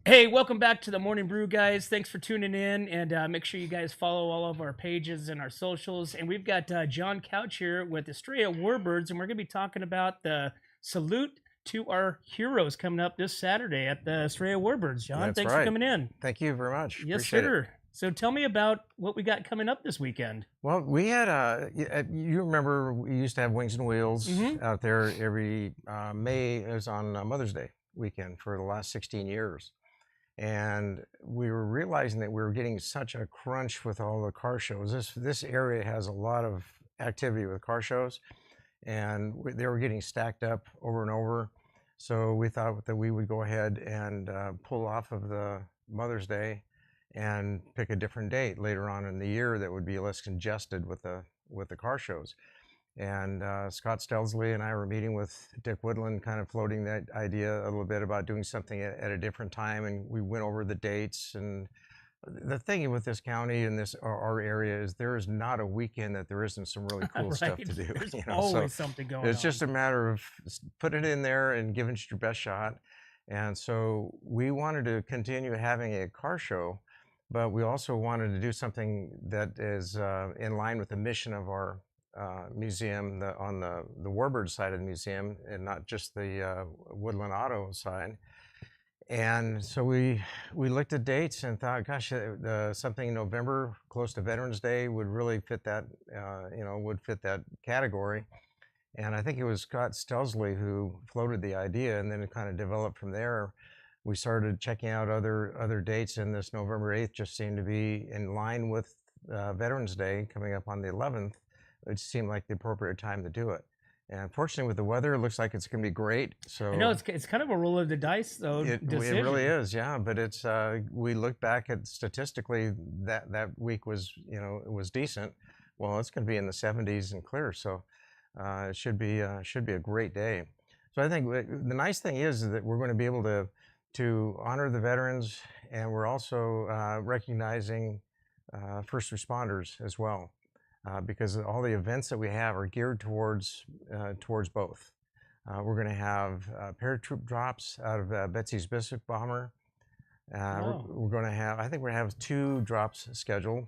Hey, welcome back to the Morning Brew, guys. Thanks for tuning in, and make sure you guys follow all of our pages and our socials. And we've got John Couch here with Estrella Warbirds, and we're going to be talking about the salute to our heroes coming up this Saturday at the Estrella Warbirds. John, That's thanks for right. coming in. Thank you very much. Yes, Appreciate it. sir. So tell me about what we got coming up this weekend. Well, we had you remember we used to have Wings and Wheels out there every May. It was on Mother's Day weekend for the last 16 years. And we were realizing that we were getting such a crunch with all the car shows. This area has a lot of activity with car shows, and they were getting stacked up over and over. So we thought that we would go ahead and pull off of the Mother's Day and pick a different date later on in the year that would be less congested with the car shows. And Scott Stelzley and I were meeting with Dick Woodland, kind of floating that idea a little bit about doing something at a different time, and we went over the dates. And the thing with this county and our area is there is not a weekend that there isn't some really cool stuff to do. There's always something going on. It's just a matter of putting it in there and giving it your best shot. And so we wanted to continue having a car show, but we also wanted to do something that is in line with the mission of our museum on the Warbird side of the museum, and not just the Woodland Auto side. And so we looked at dates and thought, gosh, something in November close to Veterans Day would really fit that, would fit that category. And I think it was Scott Stelzley who floated the idea, and then it kind of developed from there. We started checking out other dates, and this November 8th just seemed to be in line with Veterans Day coming up on the 11th. It seemed like the appropriate time to do it. And fortunately, with the weather, it looks like it's going to be great. So I know it's kind of a roll of the dice, though. It really is, yeah. But it's we look back at statistically that week was it was decent. Well, it's going to be in the 70s and clear, so it should be a great day. So I think the nice thing is that we're going to be able to honor the veterans, and we're also recognizing first responders as well. Because all the events that we have are geared towards both. We're going to have paratroop drops out of Betsy's Biscuit bomber. We're going to have, I think we're going to have 2 drops scheduled.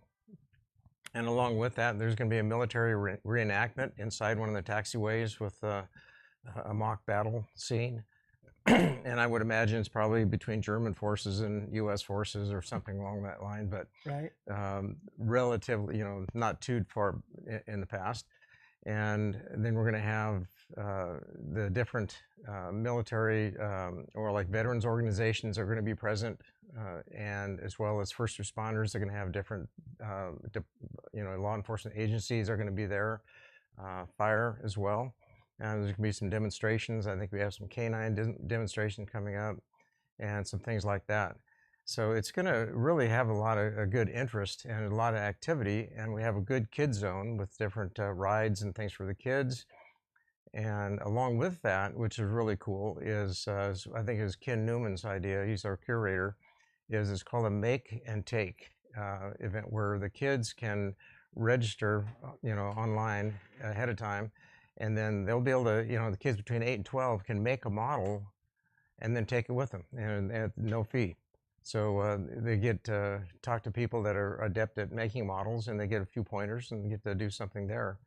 And along with that, there's going to be a military reenactment inside one of the taxiways with a mock battle scene. And I would imagine it's probably between German forces and U.S. forces or something along that line, but right. Relatively, not too far in the past. And then we're going to have the different military or like veterans organizations are going to be present, and as well as first responders are going to have different, law enforcement agencies are going to be there, fire as well. And there's going to be some demonstrations. I think we have some canine demonstrations coming up and some things like that. So it's going to really have a lot of good interest and a lot of activity. And we have a good kid zone with different rides and things for the kids. And along with that, which is really cool, is I think it was Ken Newman's idea. He's our curator. It's called a Make and Take event where the kids can register, online ahead of time. And then they'll be able to, the kids between 8 and 12 can make a model and then take it with them and at no fee. So they get to talk to people that are adept at making models, and they get a few pointers and get to do something there.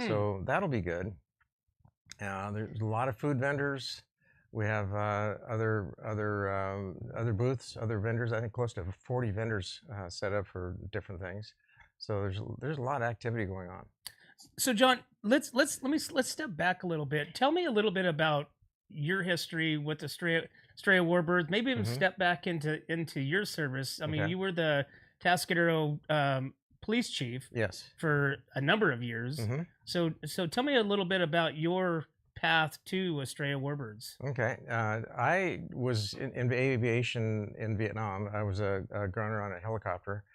So that'll be good. There's a lot of food vendors. We have other booths, other vendors. I think close to 40 vendors set up for different things. So there's a lot of activity going on. So John, let's step back a little bit. Tell me a little bit about your history with the Estrella Warbirds. Maybe even step back into your service. I mean, you were the Tascadero police chief, yes, for a number of years. So tell me a little bit about your path to Estrella Warbirds. Okay, I was in aviation in Vietnam. I was a gunner on a helicopter.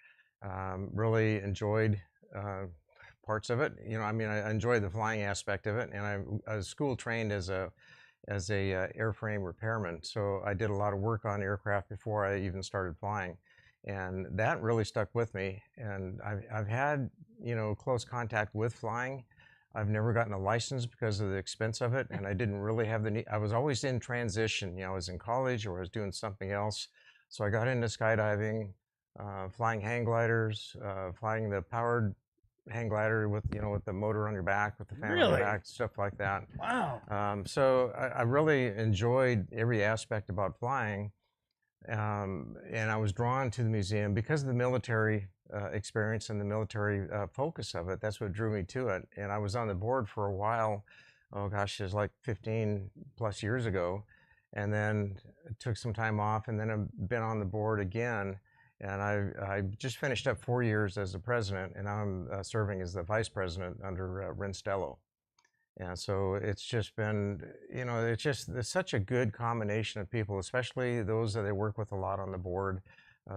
Really enjoyed parts of it. I enjoyed the flying aspect of it, and I was school trained as a airframe repairman. So I did a lot of work on aircraft before I even started flying, and that really stuck with me. And I've had close contact with flying. I've never gotten a license because of the expense of it, and I didn't really have the need. I was always in transition. I was in college or I was doing something else. So I got into skydiving, flying hang gliders, flying the powered hang glider with with the motor on your back, with the fan on your Really? back, stuff like that. Wow. So I really enjoyed every aspect about flying, and I was drawn to the museum because of the military experience and the military focus of it. That's what drew me to it. And I was on the board for a while. Oh gosh, it was like 15 plus years ago, and then took some time off, and then I've been on the board again. And I just finished up 4 years as the president, and I'm serving as the vice president under Rinstello. And so it's just been, it's such a good combination of people, especially those that I work with a lot on the board.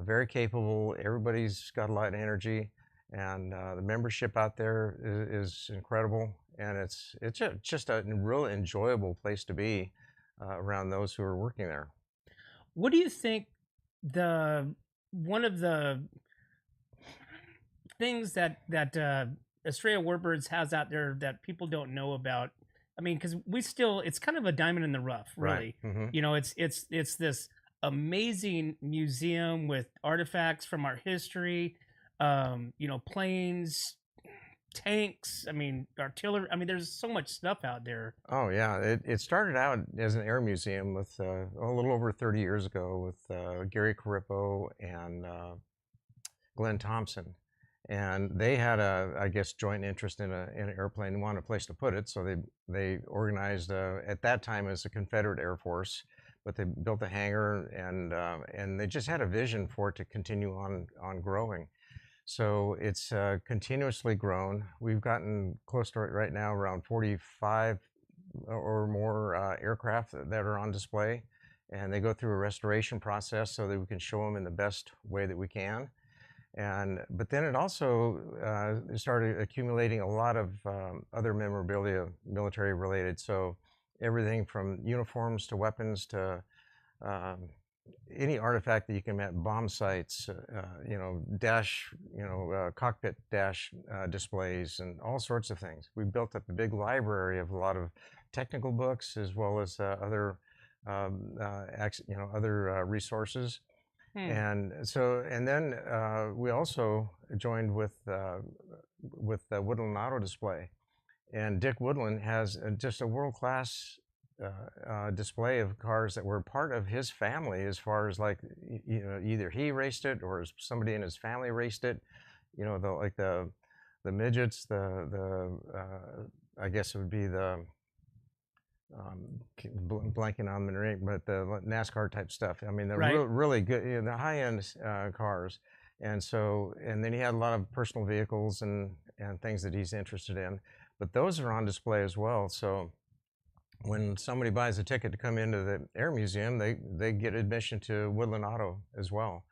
Very capable. Everybody's got a lot of energy, and the membership out there is incredible. And it's just a real enjoyable place to be around those who are working there. What do you think the one of the things that Estrella Warbirds has out there that people don't know about? I mean, because it's kind of a diamond in the rough, Right. really. Hmm. It's this amazing museum with artifacts from our history, planes, tanks. I mean, artillery. I mean, there's so much stuff out there. Oh yeah, it started out as an air museum with a little over 30 years ago with Gary Carippo and Glenn Thompson, and they had I guess joint interest in an airplane and wanted a place to put it, so they organized at that time as a Confederate Air Force, but they built a hangar, and they just had a vision for it to continue on growing. So it's continuously grown. We've gotten close to right now around 45 or more aircraft that are on display, and they go through a restoration process so that we can show them in the best way that we can. But then it also started accumulating a lot of other memorabilia, military related. So everything from uniforms to weapons to um, any artifact that you can imagine, bomb sites, cockpit dash displays, and all sorts of things. We built up a big library of a lot of technical books as well as other resources. Hmm. And then we also joined with the Woodland Auto Display, and Dick Woodland has just a world-class display of cars that were part of his family, as far as like either he raced it or somebody in his family raced it. The midgets, the I guess it would be the blanking on the name, but the NASCAR type stuff. I mean, they're Right. really good, the high-end cars. And then he had a lot of personal vehicles and things that he's interested in, but those are on display as well. So when somebody buys a ticket to come into the Air Museum, they get admission to Woodland Auto as well.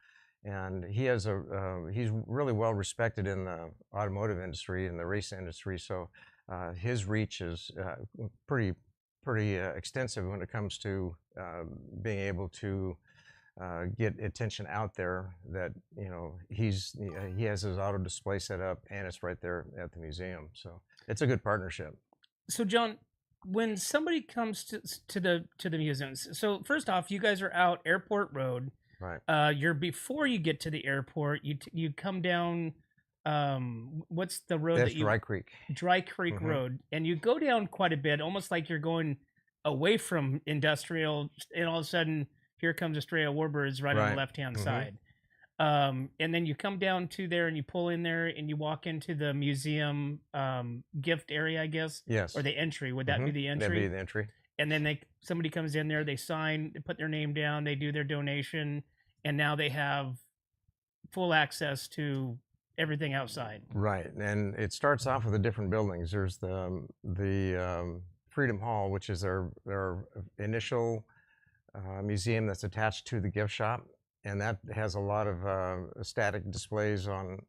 And he's really well respected in the automotive industry and the race industry. So his reach is pretty extensive when it comes to being able to get attention out there. That he has his auto display set up, and it's right there at the museum. So it's a good partnership. So, John, when somebody comes to the museums, so first off, you guys are out Airport Road. Right. You're before you get to the airport. You come down. What's the road That's that you Dry Creek. Dry Creek Mhm. Road, and you go down quite a bit, almost like you're going away from industrial, and all of a sudden here comes Estrella Warbirds right on the Right. left-hand Mhm. side. And then you come down to there and you pull in there and you walk into the museum gift area, I guess, Yes. or the entry. Would that be Mhm. the That'd be entry? the entry. And then somebody comes in there, they sign, they put their name down, they do their donation, and now they have full access to everything outside. Right, and it starts off with the different buildings. There's the Freedom Hall, which is their initial museum that's attached to the gift shop, and that has a lot of static displays on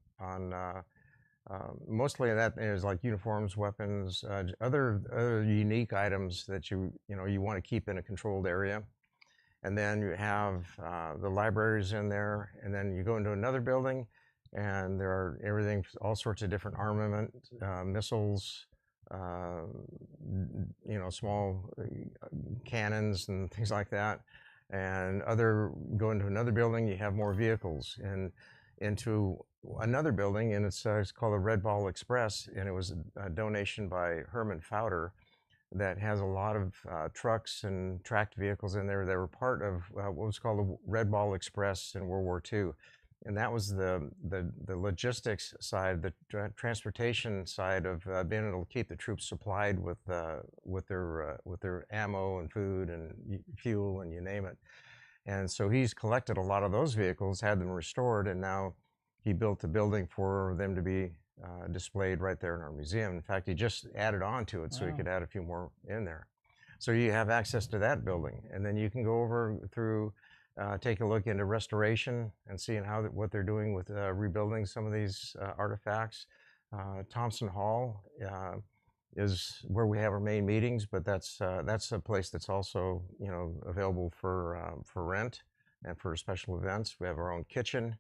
mostly that is like uniforms, weapons, other unique items that you want to keep in a controlled area. And then you have the libraries in there, and then you go into another building, and there are all sorts of different armament, missiles, small cannons and things like that. and go into another building, you have more vehicles, and into another building, and it's called the Red Ball Express, and it was a donation by Herman Fowder that has a lot of trucks and tracked vehicles in there that were part of what was called the Red Ball Express in World War II. And that was the logistics side, the transportation side of being able to keep the troops supplied with their ammo and food and fuel and you name it. And so he's collected a lot of those vehicles, had them restored, and now he built a building for them to be displayed right there in our museum. In fact, he just added on to it so he could add a few more in there. So you have access to that building, and then you can go over through, take a look into restoration and seeing what they're doing with rebuilding some of these artifacts. Thompson Hall is where we have our main meetings, but that's a place that's also available for rent and for special events. We have our own kitchen,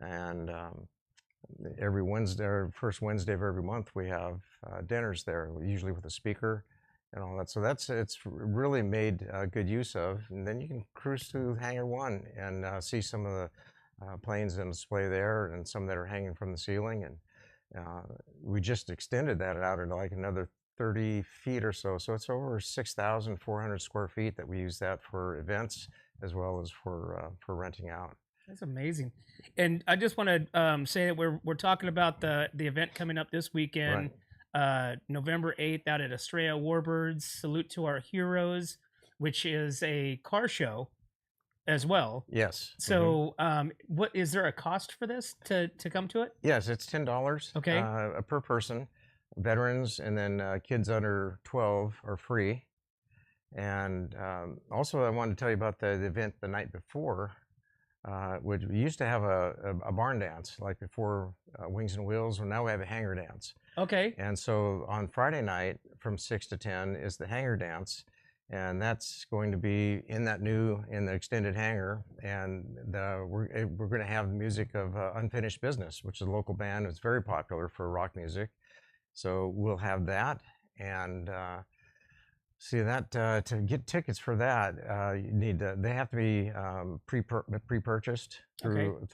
and every Wednesday, or first Wednesday of every month, we have dinners there, usually with a speaker and all that. So it's really made good use of. And then you can cruise through Hangar 1 and see some of the planes on display there, and some that are hanging from the ceiling. And we just extended that out into like another 30 feet or so. So it's over 6,400 square feet that we use that for events as well as for renting out. That's amazing. And I just want to say that we're talking about the event coming up this weekend, November 8th, out at Estrella Warbirds. Salute to Our Heroes, which is a car show as well. Yes. So, what is there a cost for this to come to it? Yes, it's $10. Okay. Per person. Veterans and then kids under 12 are free. And also, I wanted to tell you about the event the night before. We used to have a barn dance, like before Wings and Wheels, and now we have a hangar dance. Okay. And so on Friday night from 6 to 10 is the hangar dance, and that's going to be in the extended hangar, and we're going to have the music of Unfinished Business, which is a local band. It's very popular for rock music. So we'll have that, and see that to get tickets for that, they have to be pre-purchased through.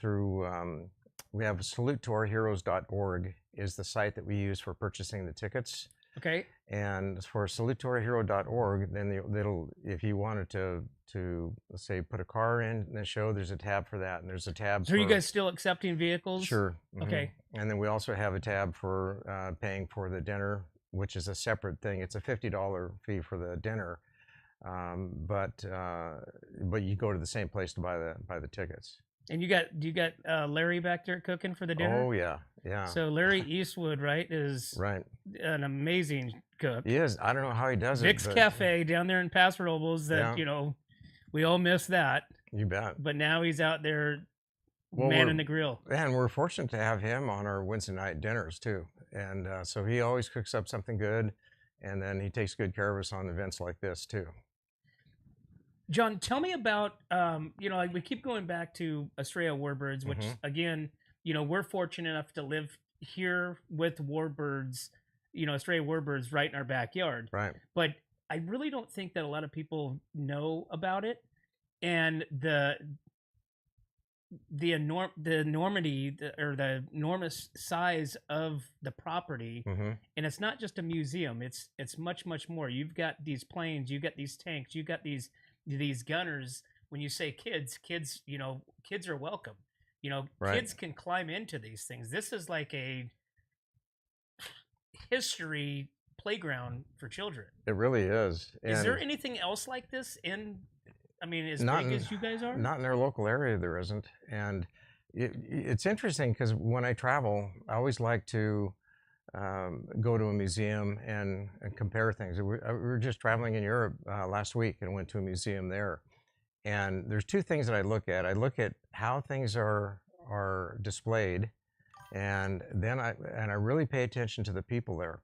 We have salutetourheroes.org is the site that we use for purchasing the tickets. Okay. And for salutetourhero.org, then if you wanted to let's say put a car in the show, there's a tab for that, and there's a tab. So are you guys still accepting vehicles? Sure. Okay. And then we also have a tab for paying for the dinner, which is a separate thing. It's a $50 fee for the dinner, but you go to the same place to buy the tickets. And do you got Larry back there cooking for the dinner? Oh yeah, yeah. So Larry Eastwood, right, is an amazing cook. He is. I don't know how he does Vic's it. Cafe down there in Paso Robles. That we all miss that. You bet. But now he's out there manning the grill. And we're fortunate to have him on our Wednesday night dinners too. And so he always cooks up something good, and then he takes good care of us on events like this too. John, tell me about, like we keep going back to Estrella Warbirds, which again, we're fortunate enough to live here with Warbirds, Estrella Warbirds right in our backyard. Right. But I really don't think that a lot of people know about it, and the enormity or the enormous size of the property, and it's not just a museum. It's much more. You've got these planes, you've got these tanks, you've got these gunners. When you say kids are welcome. Kids can climb into these things. This is like a history playground for children. It really is. Is there anything else like this as big as you guys are? Not in our local area, there isn't. And it's interesting because when I travel, I always like to go to a museum and compare things. We were just traveling in Europe last week and went to a museum there. And there's two things that I look at. I look at how things are displayed, and then I really pay attention to the people there.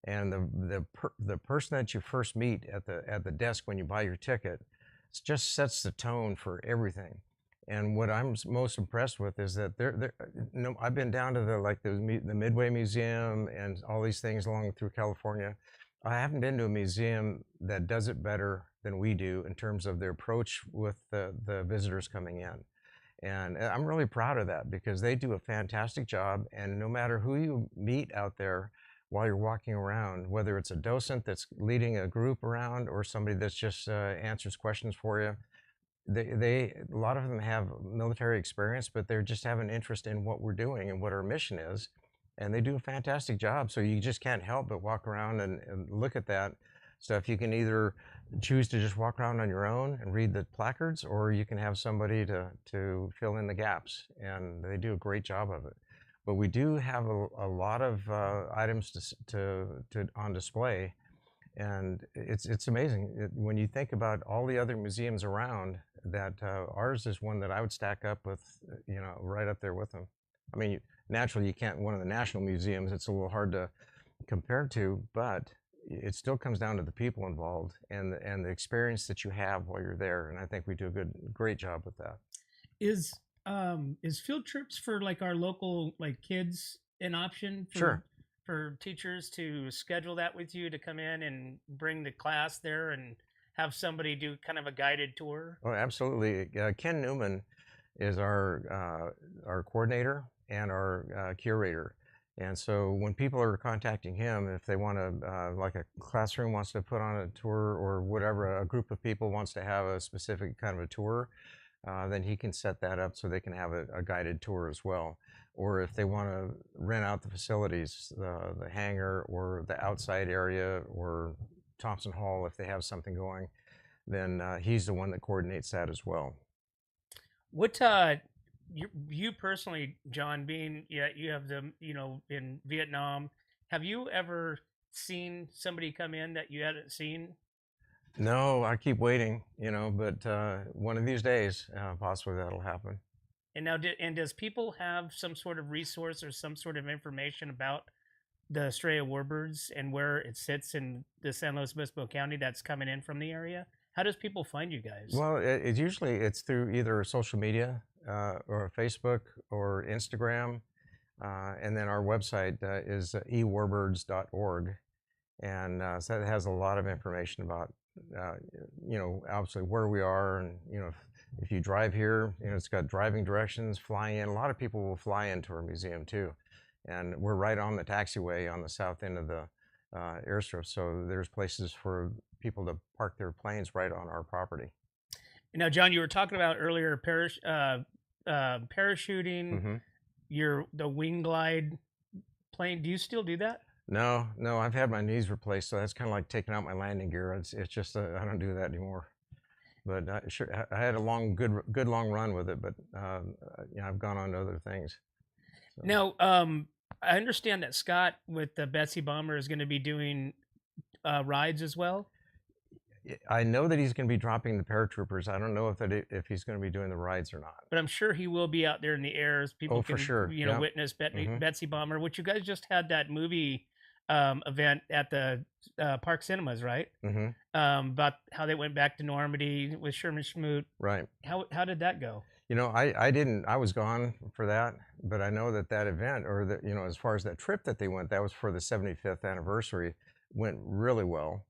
And the person that you first meet at the desk when you buy your ticket just sets the tone for everything. And what I'm most impressed with is that I've been down to the Midway Museum and all these things along through California. I haven't been to a museum that does it better than we do in terms of their approach with the visitors coming in. And I'm really proud of that because they do a fantastic job. And no matter who you meet out there while you're walking around, whether it's a docent that's leading a group around or somebody that's just answers questions for you, a lot of them have military experience, but they just have an interest in what we're doing and what our mission is. And they do a fantastic job. So you just can't help but walk around and look at that stuff. You can either choose to just walk around on your own and read the placards, or you can have somebody to fill in the gaps, and they do a great job of it. But we do have a lot of items on display, and it's amazing when you think about all the other museums around. That ours is one that I would stack up with, right up there with them. I mean, naturally, you can't one of the national museums. It's a little hard to compare to, but it still comes down to the people involved and the experience that you have while you're there. And I think we do a great job with that. Is field trips for like our local like kids an option for teachers to schedule that with you to come in and bring the class there and have somebody do kind of a guided tour? Oh, absolutely. Ken Newman is our coordinator and our curator. And so when people are contacting him, if they want to, like a classroom wants to put on a tour or whatever, a group of people wants to have a specific kind of a tour, then he can set that up so they can have a guided tour as well. Or if they want to rent out the facilities, the hangar or the outside area or Thompson Hall, if they have something going, then he's the one that coordinates that as well. What you personally, John, being you have them, in Vietnam, have you ever seen somebody come in that you hadn't seen? No, I keep waiting, but one of these days, possibly that'll happen. And now, does people have some sort of resource or some sort of information about the Estrella Warbirds and where it sits in the San Luis Obispo County that's coming in from the area? How does people find you guys? Well, it's through either social media or Facebook or Instagram, and then our website is ewarbirds.org, and so it has a lot of information about obviously where we are, and if you drive here, it's got driving directions, flying in. A lot of people will fly into our museum too, and we're right on the taxiway on the south end of the airstrip, so there's places for people to park their planes right on our property. Now, John, you were talking about earlier parachuting, the wing glide plane. Do you still do that? No, I've had my knees replaced, so that's kind of like taking out my landing gear. It's just I don't do that anymore. But I had a good long run with it, but I've gone on to other things. So. Now, I understand that Scott with the Betsy Bomber is going to be doing rides as well. I know that he's going to be dropping the paratroopers. I don't know if he's going to be doing the rides or not. But I'm sure he will be out there in the air as people can, for sure. Witness Betsy Bomber, which you guys just had that movie event at the Park Cinemas, right? About how they went back to Normandy with Sherman Schmoot. Right. How did that go? I was gone for that, but I know that event, or as far as that trip that they went, that was for the 75th anniversary, went really well.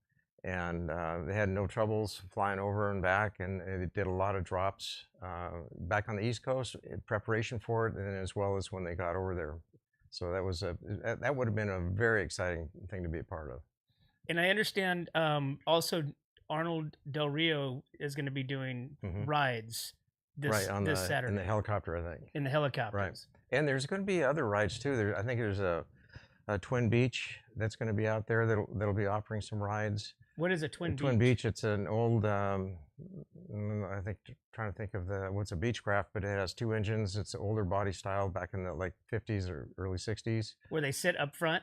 And they had no troubles flying over and back, and they did a lot of drops back on the East Coast in preparation for it, and as well as when they got over there. So that would have been a very exciting thing to be a part of. And I understand also Arnold Del Rio is going to be doing rides this Saturday. In the helicopter, I think. In the helicopters. Right. And there's going to be other rides too. I think there's a Twin Beach that's going to be out there that'll be offering some rides. What is a Twin Beach? Twin Beach, it's an old, I think, trying to think of what's a Beechcraft, but it has two engines. It's an older body style back in the 50s or early 60s. Where they sit up front?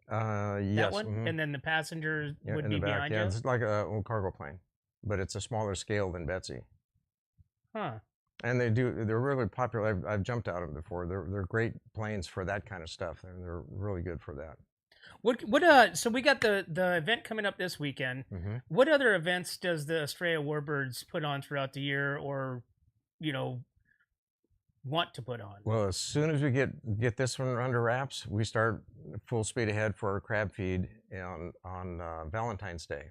Yes. That one? And then the passengers would be behind you? Yeah, it's like an old cargo plane, but it's a smaller scale than Betsy. Huh. And they're really popular. I've jumped out of them before. They're great planes for that kind of stuff, and they're really good for that. So we got the event coming up this weekend. What other events does the Estrella Warbirds put on throughout the year, or want to put on? Well, as soon as we get this one under wraps, we start full speed ahead for our crab feed on Valentine's Day.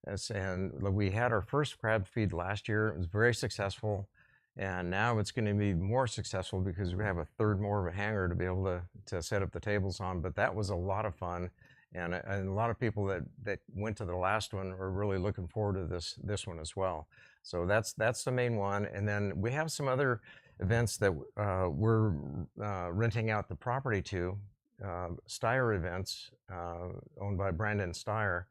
And we had our first crab feed last year. It was very successful. And now it's going to be more successful because we have a third more of a hangar to be able to set up the tables on. But that was a lot of fun. And a lot of people that went to the last one are really looking forward to this one as well. So that's the main one. And then we have some other events that we're renting out the property to. Steyer Events, owned by Brandon Steyer,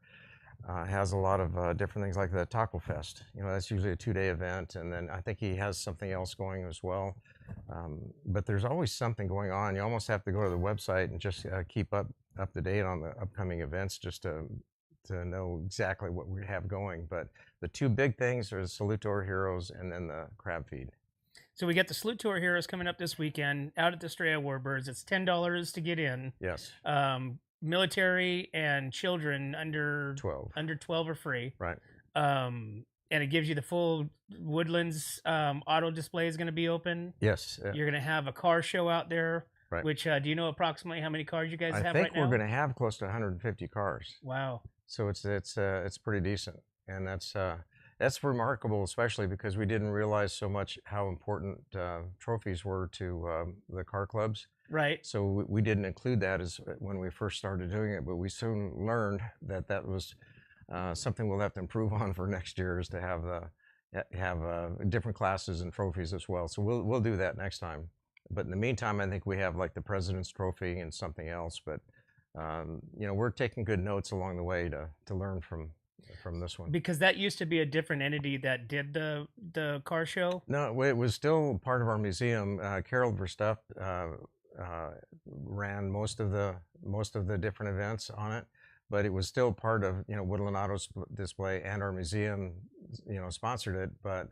has a lot of different things like the Taco Fest. That's usually a 2-day event, and then I think he has something else going as well. But there's always something going on. You almost have to go to the website and just keep up to date on the upcoming events just to know exactly what we have going. But the two big things are the Salute to Our Heroes and then the crab feed. So we got the Salute to Our Heroes coming up this weekend out at the Estrella Warbirds. It's $10 to get in. Yes. Military and children under 12 are free. Right. And it gives you the full Woodlands auto display is going to be open. Yes. You're going to have a car show out there. Right. Which do you know approximately how many cars you guys have right now? I think we're going to have close to 150 cars. Wow. So it's pretty decent, and that's remarkable, especially because we didn't realize so much how important trophies were to the car clubs. Right. So we didn't include that as when we first started doing it, but we soon learned that was something we'll have to improve on for next year, is to have different classes and trophies as well. So we'll do that next time. But in the meantime, I think we have like the President's Trophy and something else. But we're taking good notes along the way to learn from this one. Because that used to be a different entity that did the car show? No, it was still part of our museum. Carol Verstup ran most of the different events on it, but it was still part of Woodland Auto Display, and our museum sponsored it. But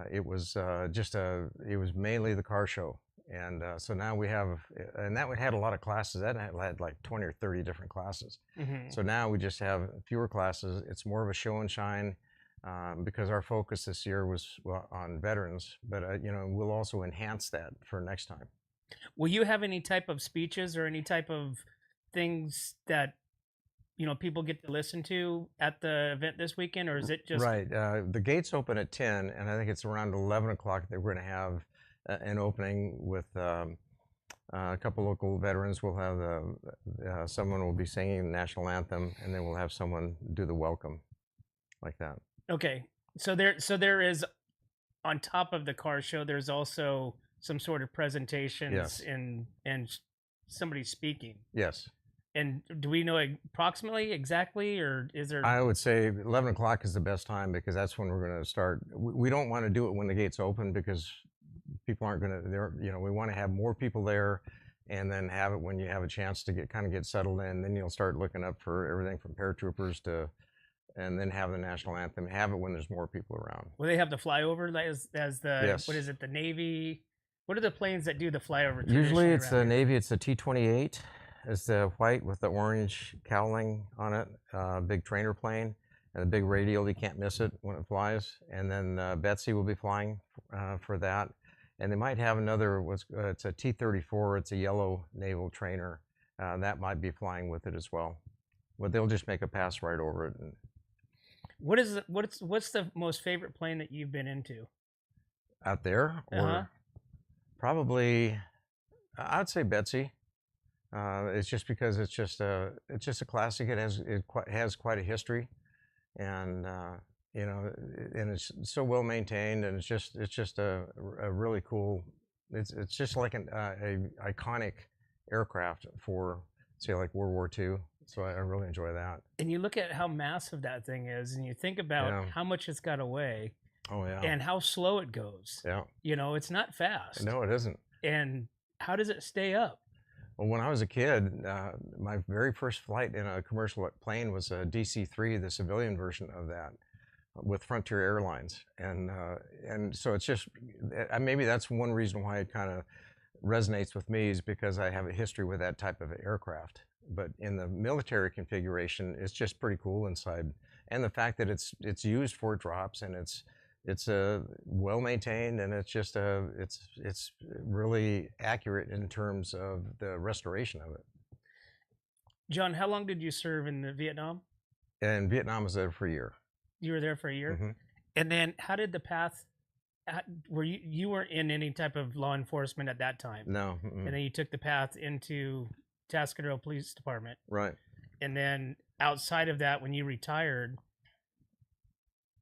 it was it was mainly the car show. And so now we have, and that had a lot of classes. That had like 20 or 30 different classes. Mm-hmm. So now we just have fewer classes. It's more of a show and shine, because our focus this year was on veterans. But we'll also enhance that for next time. Will you have any type of speeches or any type of things that people get to listen to at the event this weekend, or is it just right? The gates open at 10, and I think it's around 11 o'clock that we're going to have an opening with a couple local veterans. We'll have someone will be singing the national anthem, and then we'll have someone do the welcome, like that. Okay, so there is, on top of the car show, there's also some sort of presentations. Yes. and somebody speaking. Yes. And do we know approximately exactly, or is there? I would say 11 o'clock is the best time, because that's when we're going to start. We don't want to do it when the gates open, because people aren't going to, we want to have more people there, and then have it when you have a chance to get settled in. Then you'll start looking up for everything from paratroopers and then have the national anthem. Have it when there's more people around. Will they have the flyover as the, yes. What is it, the Navy? What are the planes that do the flyover? Usually it's the Navy. It's the T-28. It's the white with the orange cowling on it, big trainer plane, and a big radial. You can't miss it when it flies. And then Betsy will be flying for that. And they might have another, it's a T-34, it's a yellow naval trainer. That might be flying with it as well. But they'll just make a pass right over it. What's the most favorite plane that you've been into? Out there? Or probably, I'd say Betsy. It's just because it's just a classic. It has quite a history, and and it's so well maintained, and it's just a really cool. It's just like an iconic aircraft for, say, like World War II. So I really enjoy that. And you look at how massive that thing is, and you think about how much it's got to weigh. Oh yeah. And how slow it goes. Yeah. It's not fast. No, it isn't. And how does it stay up? Well, when I was a kid, my very first flight in a commercial plane was a DC-3, the civilian version of that, with Frontier Airlines. And so it's just, maybe that's one reason why it kind of resonates with me, is because I have a history with that type of aircraft. But in the military configuration, it's just pretty cool inside. And the fact that it's used for drops, and it's well maintained, and it's just it's really accurate in terms of the restoration of it. John, how long did you serve in Vietnam? And Vietnam was there for a year. You were there for a year, hmm and then how did the path? Were you weren't in any type of law enforcement at that time, No. and then you took the path into Tascadero Police Department, Right. and then outside of that, when you retired,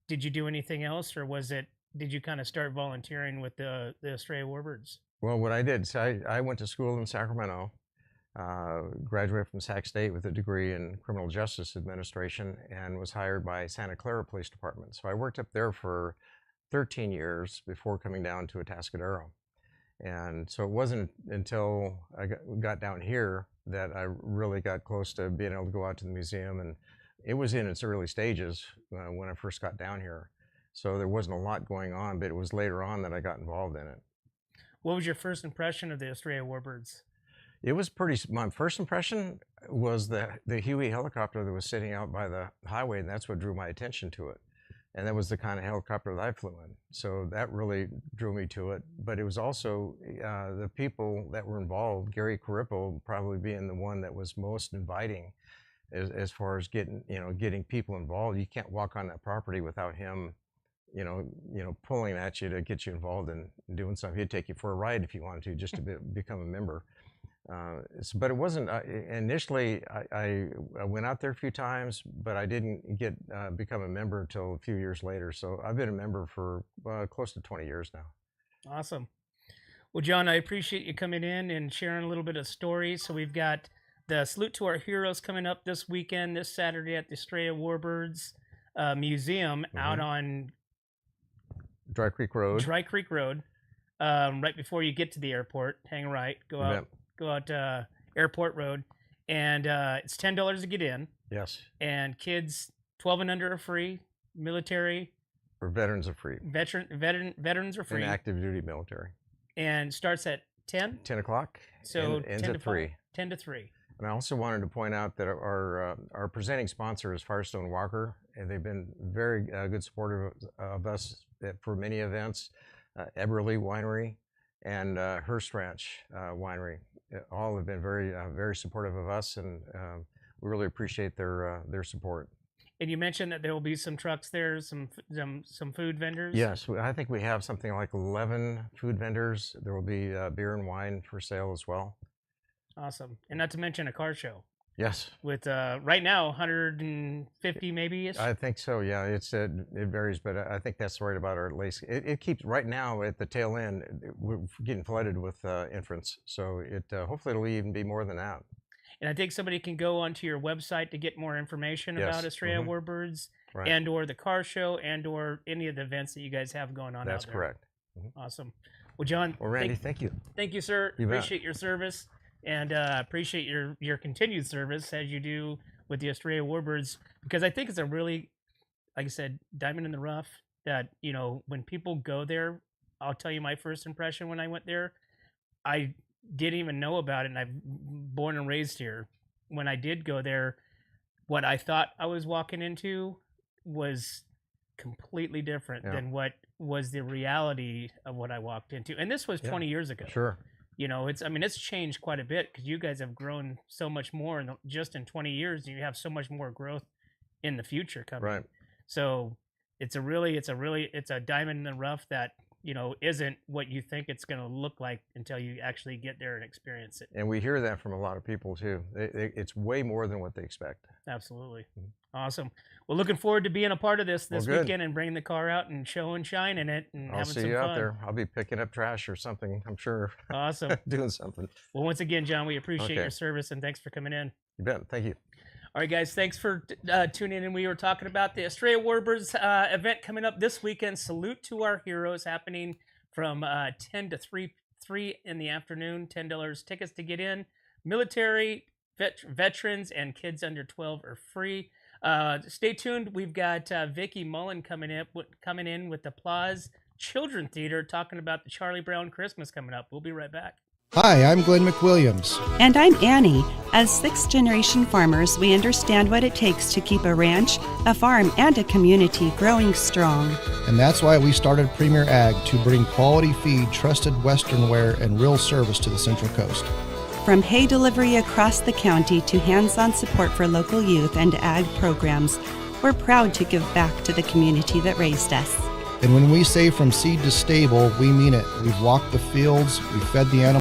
did you do anything else, or did you kind of start volunteering with the Estrella Warbirds? Well, what I did, so I went to school in Sacramento, graduated from Sac State with a degree in criminal justice administration, and was hired by Santa Clara Police Department. So I worked up there for 13 years before coming down to Atascadero. And so it wasn't until I got down here that I really got close to being able to go out to the museum. And it was in its early stages when I first got down here. So there wasn't a lot going on, but it was later on that I got involved in it. What was your first impression of the Estrella Warbirds? It was my first impression was the Huey helicopter that was sitting out by the highway, and that's what drew my attention to it. And that was the kind of helicopter that I flew in. So that really drew me to it. But it was also the people that were involved, Gary Carippo probably being the one that was most inviting as far as getting people involved. You can't walk on that property without him, pulling at you to get you involved in doing something. He'd take you for a ride if you wanted to, just to become a member. But it wasn't initially. I went out there a few times, but I didn't become a member until a few years later. So I've been a member for close to 20 years now. Awesome. Well, John, I appreciate you coming in and sharing a little bit of stories. So we've got the Salute to Our Heroes coming up this weekend, this Saturday at the Estrella Warbirds Museum out on Dry Creek Road. Right before you get to the airport. Hang right, go out Airport Road, and it's $10 to get in. Yes. And kids 12 and under are free. Military or veterans are free. Veterans are free. And active duty military. And starts at 10 o'clock. So ends 10 at to 3. 5, 10 to 3. And I also wanted to point out that our presenting sponsor is Firestone Walker, and they've been very good supportive of us for many events. Eberly Winery and Hearst Ranch Winery, all have been very supportive of us, and we really appreciate their support. And you mentioned that there will be some trucks there, some food vendors. Yes, I think we have something like 11 food vendors. There will be beer and wine for sale as well. Awesome, and not to mention a car show. Yes. With right now 150 maybe ish. I think so. Yeah, it varies, but I think that's right about our least. It keeps right now at the tail end. We're getting flooded with entrants, so hopefully it'll even be more than that. And I think somebody can go onto your website to get more information about Estrella Warbirds, right, and or the car show, and or any of the events that you guys have going on. That's out there. correct. Awesome. Well, John. Well, Randy, thank you. Thank you, sir. You appreciate your service. And appreciate your continued service as you do with the Estrella Warbirds, because I think it's a really, like I said, diamond in the rough that, when people go there, I'll tell you my first impression when I went there. I didn't even know about it, and I'm born and raised here. When I did go there, what I thought I was walking into was completely different than what was the reality of what I walked into. And this was 20 years ago. Sure. It's changed quite a bit because you guys have grown so much more just in 20 years, and you have so much more growth in the future coming. Right. So it's a diamond in the rough that, isn't what you think it's going to look like until you actually get there and experience it. And we hear that from a lot of people too. It's way more than what they expect. Absolutely. Awesome. Well, looking forward to being a part of this weekend and bringing the car out and show and shine in it and having some fun. I'll see you out there. I'll be picking up trash or something, I'm sure. Awesome. Doing something. Well, once again, John, we appreciate your service, and thanks for coming in. You bet. Thank you. All right, guys, thanks for tuning in. We were talking about the Estrella Warbirds event coming up this weekend. Salute to Our Heroes, happening from 10 to 3 in the afternoon. $10 tickets to get in. Military, veterans, and kids under 12 are free. Stay tuned. We've got Vicki Mullen coming in with Applause Children Theater, talking about the Charlie Brown Christmas coming up. We'll be right back. Hi, I'm Glenn McWilliams. And I'm Annie. As sixth-generation farmers, we understand what it takes to keep a ranch, a farm, and a community growing strong. And that's why we started Premier Ag, to bring quality feed, trusted Western wear, and real service to the Central Coast. From hay delivery across the county to hands-on support for local youth and ag programs, we're proud to give back to the community that raised us. And when we say from seed to stable, we mean it. We've walked the fields, we've fed the animals.